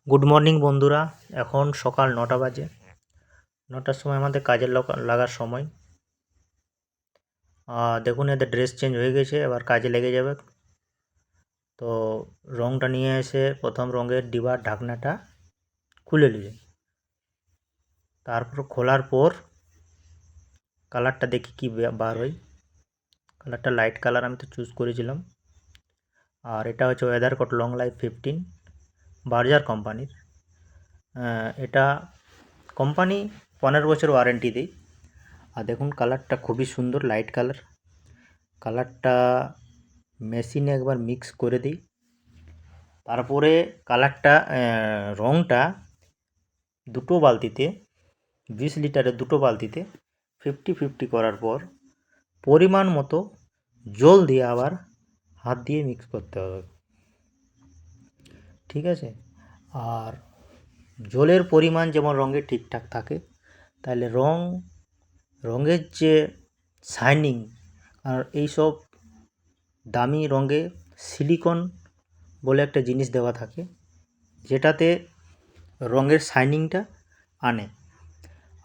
Good morning বন্ধুরা। এখন সকাল 9টা বাজে। 9টার সময় আমাদের কাজে লাগার সময়। দেখুন এদের ড্রেস চেঞ্জ হয়ে গেছে, এবার কাজে লেগে যাবে। তো রঙটা নিয়ে এসে প্রথম রঙের ডিবার ঢাকনাটা খুলে নিলে, তারপর খোলার পর কালারটা দেখি কি বার হয়। কালারটা লাইট কালার আমি তো চুজ করেছিলাম। আর এটা হচ্ছে ওয়েদারকোট লং লাইফ 15 বার্জার কোম্পানির। এটা কোম্পানি 15 বছর ওয়ারেন্টি দেয়। আর দেখুন কালারটা খুবই সুন্দর, লাইট কালার। কালারটা মেশিনে একবার মিক্স করে দিই, তারপরে কালারটা রঙটা দুটো বালতিতে 20 লিটারের দুটো বালতিতে 50-50 করার পর পরিমাণ মতো জল দিয়ে আবার হাত দিয়ে মিক্স করতে হবে, ঠিক আছে। আর জলের পরিমাণ যেমন রঙে ঠিকঠাক থাকে, তাহলে রঙের যে শাইনিং, আর এইসব দামি রঙে সিলিকন বলে একটা জিনিস দেওয়া থাকে, যেটাতে রঙের শাইনিংটা আনে।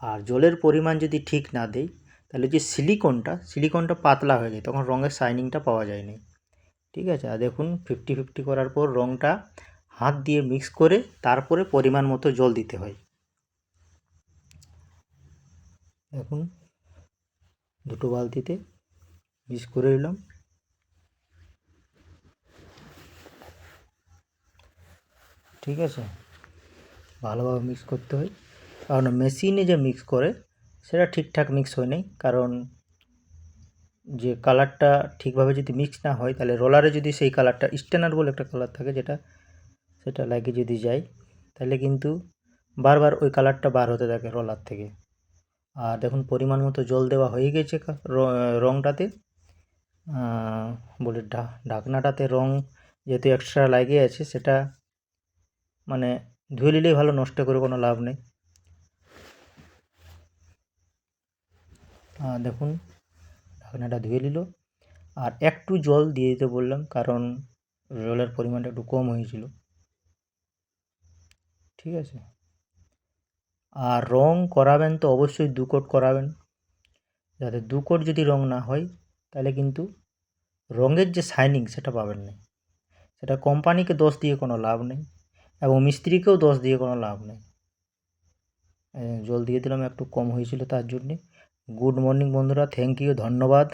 আর জলের পরিমাণ যদি ঠিক না দেই, তাহলে যে সিলিকনটা পাতলা হয়ে যায়, তখন রঙের শাইনিংটা পাওয়া যায় না, ঠিক আছে। আর দেখুন 50-50 করার পর রঙটা হাত দিয়ে মিক্স করে তারপরে পরিমাণ মতো জল দিতে হয়। দেখুন দুটো বালতিতে মিক্স করে নিলাম। ঠিক আছে, ভালোভাবে মিক্স করতে হয়, কারণ মেশিনে যে মিক্স করে সেটা ঠিকঠাক মিক্স হয় নাই। কারণ যে কালারটা ঠিকভাবে যদি মিক্স না হয়, তাহলে রোলারে যদি সেই কালারটা স্টেনার বলে একটা কালার থাকে, সেটা লাগে যদি যায়, তাহলে কিন্তু বারবার ওই কালারটা বার হতে থাকে রোলার থেকে। আর দেখুন পরিমাণ মতো জল দেওয়া হয়ে গেছে রঙটাতে। বলে ঢাকনাটাতে রঙ যেহেতু এক্সট্রা লাগিয়ে আছে, সেটা মানে ধুয়ে নিলেই ভালো, নষ্ট করে কোনো লাভ নেই। দেখুন ঢাকনাটা ধুয়ে নিল। আর একটু জল দিয়ে দিতে বললাম, কারণ জলের পরিমাণটা একটু কম হয়েছিল, ঠিক আছে। আর রং করাবেন তো অবশ্যই 2 কোট করাবেন। যাতে 2 কোট যদি রং না হয়, তাহলে কিন্তু রঙের যে শাইনিং সেটা পাবেন না। সেটা কোম্পানিকে দোষ দিয়ে কোনো লাভ নেই, এবং মিস্ত্রিকেও দোষ দিয়ে কোনো লাভ নেই। জল দিয়ে দিলাম, একটু কম হয়েছিল তার জন্যে। গুড মর্নিং বন্ধুরা, থ্যাংক ইউ, ধন্যবাদ।